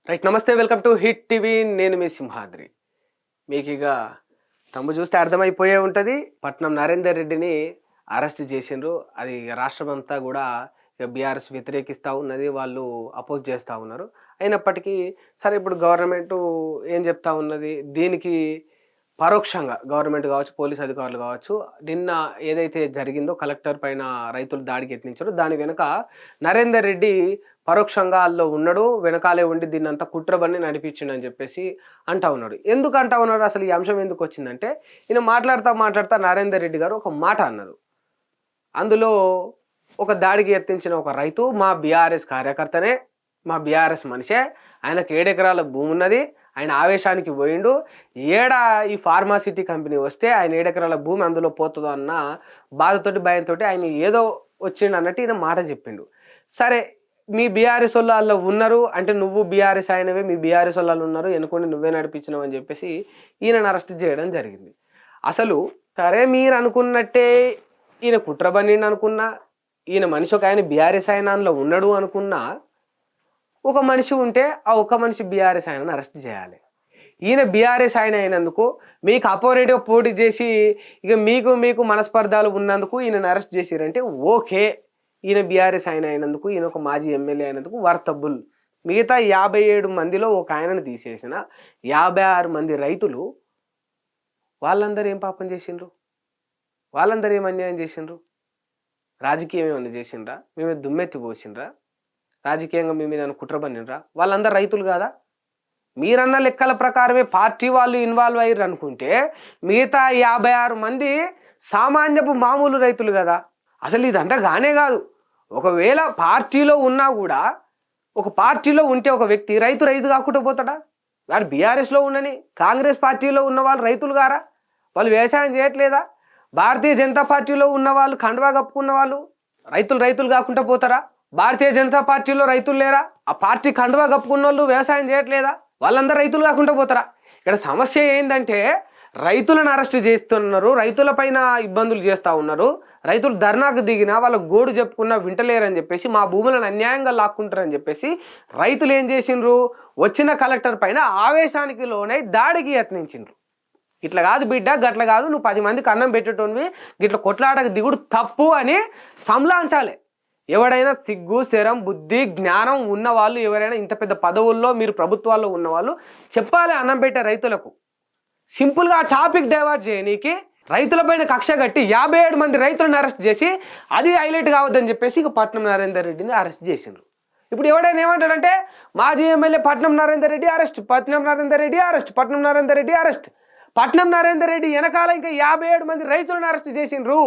Right, నమస్తే, welcome to hit TV. నేను మీ సింహాద్రి. మీకు ఇక తమ్ము చూస్తే అర్థమైపోయే ఉంటుంది. పట్నం నరేందర్ రెడ్డిని అరెస్ట్ చేసిండ్రు. అది ఇక రాష్ట్రం అంతా కూడా ఇక బీఆర్ఎస్ వ్యతిరేకిస్తూ ఉన్నది, వాళ్ళు అపోజ్ చేస్తూ ఉన్నారు. అయినప్పటికీ సరే, ఇప్పుడు గవర్నమెంట్ ఏం చెప్తా ఉన్నది, దీనికి పరోక్షంగా గవర్నమెంట్ కావచ్చు, పోలీస్ అధికారులు కావచ్చు, నిన్న ఏదైతే జరిగిందో కలెక్టర్ పైన రైతులు దాడికి యత్నించారో దాని వెనుక నరేందర్ రెడ్డి పరోక్షంగా అందులో ఉన్నాడు, వెనకాలే ఉండి దీన్ని అంతా కుట్రబన్ని నడిపించిండు అని చెప్పేసి అంటా ఉన్నాడు. ఎందుకు అంటా ఉన్నాడు, అసలు ఈ అంశం ఎందుకు వచ్చిందంటే, ఈయన మాట్లాడుతా నరేందర్ రెడ్డి గారు ఒక మాట అన్నారు. అందులో ఒక దాడికి యత్నించిన ఒక రైతు మా బీఆర్ఎస్ కార్యకర్తనే, మా బీఆర్ఎస్ మనిషే, ఆయనకు 7 ఎకరాల భూమి ఉన్నది, ఆయన ఆవేశానికి పోయిండు, ఏడా ఈ ఫార్మాసిటీ కంపెనీ వస్తే ఆయన 7 ఎకరాల భూమి అందులో పోతుందో అన్న బాధతోటి భయంతో ఆయన ఏదో వచ్చిండు అన్నట్టు ఈయన మాట చెప్పిండు. సరే, మీ బీఆర్ఎస్ వాళ్ళు ఉన్నారు అంటే నువ్వు బీఆర్ఎస్ అయినవే, మీ బీఆర్ఎస్ వాళ్ళు ఉన్నారు, ఎన్నుకొని నువ్వే నడిపించినావు అని చెప్పేసి ఈయనను అరెస్ట్ చేయడం జరిగింది. అసలు సరే, మీరు అనుకున్నట్టే ఈయన కుట్రబన్నిండు అనుకున్నా, ఈయన మనిషి ఒక ఆయన బీఆర్ఎస్ ఆయనలో ఉన్నాడు అనుకున్నా, ఒక మనిషి ఉంటే ఆ ఒక మనిషి బీఆర్ఎస్ ఆయనను అరెస్ట్ చేయాలి. ఈయన బీఆర్ఎస్ ఆయన అయినందుకు మీకు అపోజిట్గా పోటీ చేసి ఇక మీకు మనస్పర్ధాలు ఉన్నందుకు ఈయనను అరెస్ట్ చేసిరంటే ఓకే, ఈయన బీఆర్ఎస్ ఆయన అయినందుకు, ఈయన ఒక మాజీ ఎమ్మెల్యే అయినందుకు వర్తబుల్. మిగతా 57 మందిలో ఒక ఆయనను తీసేసిన 56 మంది రైతులు, వాళ్ళందరూ ఏం పాపం చేసిండ్రు? వాళ్ళందరూ ఏం అన్యాయం చేసిండ్రు? రాజకీయం ఏమన్నా చేసిండ్రా? మేము దుమ్మెత్తి పోసిండ్రా? రాజకీయంగా మీ మీద కుట్ర పన్నిండ్రా? వాళ్ళందరూ రైతులు కాదా? మీరన్న లెక్కల ప్రకారమే పార్టీ వాళ్ళు ఇన్వాల్వ్ అయ్యారు అనుకుంటే మిగతా 56 మంది సామాన్యపు మామూలు రైతులు కదా. అసలు ఇదంతా గానే కాదు. ఒకవేళ పార్టీలో ఉన్నా కూడా, ఒక పార్టీలో ఉంటే ఒక వ్యక్తి రైతు కాకుండా పోతాడా? వాడు బీఆర్ఎస్లో ఉండని, కాంగ్రెస్ పార్టీలో ఉన్న వాళ్ళు రైతులు గారా? వాళ్ళు వ్యవసాయం చేయట్లేదా? భారతీయ జనతా పార్టీలో ఉన్న వాళ్ళు, కండువా కప్పుకున్న వాళ్ళు రైతులు కాకుండా పోతారా? భారతీయ జనతా పార్టీలో రైతులు లేరా? ఆ పార్టీ కండువా కప్పుకున్న వాళ్ళు వ్యవసాయం చేయట్లేదా? వాళ్ళందరూ రైతులు కాకుండా పోతారా? ఇక్కడ సమస్య ఏంటంటే, రైతులను అరెస్ట్ చేస్తున్నారు, రైతుల పైన ఇబ్బందులు చేస్తూ ఉన్నారు. రైతులు ధర్నాకు దిగినా వాళ్ళ గోడు చెప్పుకున్నా వింటలేరని చెప్పేసి, మా భూములను అన్యాయంగా లాక్కుంటారని చెప్పేసి రైతులు ఏం చేసిండ్రు, వచ్చిన కలెక్టర్ పైన ఆవేశానికి లోనై దాడికి యత్నించిండ్రు. ఇట్లా కాదు బిడ్డ, గట్ల కాదు, నువ్వు 10 మందికి అన్నం పెట్టేటోనివి, గిట్ల కొట్లాటకు దిగుడు తప్పు అని సంలాంచాలి. ఎవడైనా సిగ్గు, శరం, బుద్ధి, జ్ఞానం ఉన్నవాళ్ళు, ఎవరైనా ఇంత పెద్ద పదవుల్లో మీరు ప్రభుత్వాల్లో ఉన్నవాళ్ళు చెప్పాలి అన్నం పెట్టే రైతులకు. సింపుల్గా ఆ టాపిక్ డైవర్ట్ చేయనీకి రైతులపైన కక్ష కట్టి 57 మంది రైతులను అరెస్ట్ చేసి అది హైలైట్ కావద్దని చెప్పేసి ఇక పట్నం నరేందర్ రెడ్డిని అరెస్ట్ చేసిండ్రు. ఇప్పుడు ఎవడైనా ఏమంటాడంటే, మాజీ MLA Patnam Narender Reddy arrest, Patnam Narender Reddy arrest, Patnam Narender Reddy arrest. Patnam Narender Reddy వెనకాల ఇంకా 57 మంది రైతులను అరెస్ట్ చేసిండ్రు.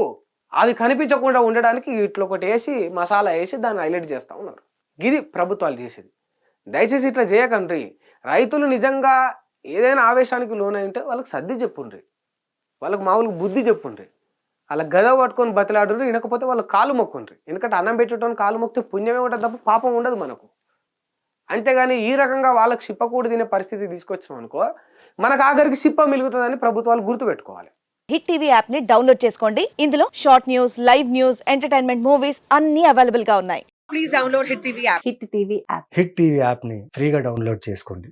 అది కనిపించకుండా ఉండడానికి ఇట్లా ఒకటి వేసి, మసాలా వేసి దాన్ని హైలైట్ చేస్తూ ఉన్నారు. ఇది ప్రభుత్వాలు చేసేది. దయచేసి ఇట్లా చేయకండి. రైతులు నిజంగా ఏదైనా ఆవేశానికి లోనై ఉంటే వాళ్ళకి సర్ది చెప్పుండ్రి, వాళ్ళకి మామూలుగా బుద్ధి చెప్పుండ్రి. అలా గద పట్టుకొని బతిలాడుండ్రి, వినకపోతే వాళ్ళకి కాలు మొక్కుండ్రి. ఎందుకంటే అన్నం పెట్టేటోని కాలు మొక్కితే పుణ్యమే ఉంటుంది తప్ప పాపం ఉండదు మనకు. అంతేగాని ఈ రకంగా వాళ్ళకి సిప్పకూడి తినే పరిస్థితి తీసుకొచ్చాం అనుకో, మనకు ఆఖరికి సిప్ప మిలుగుతుందని ప్రభుత్వాలు గుర్తుపెట్టుకోవాలి. హిట్ టీవీ యాప్ ని డౌన్లోడ్ చేసుకోండి. ఇందులో short news, live news, entertainment movies అన్ని అవైలబుల్ గా ఉన్నాయి. Please download hit TV app. Hit TV యాప్ని ఫ్రీగా డౌన్లోడ్ చేసుకోండి.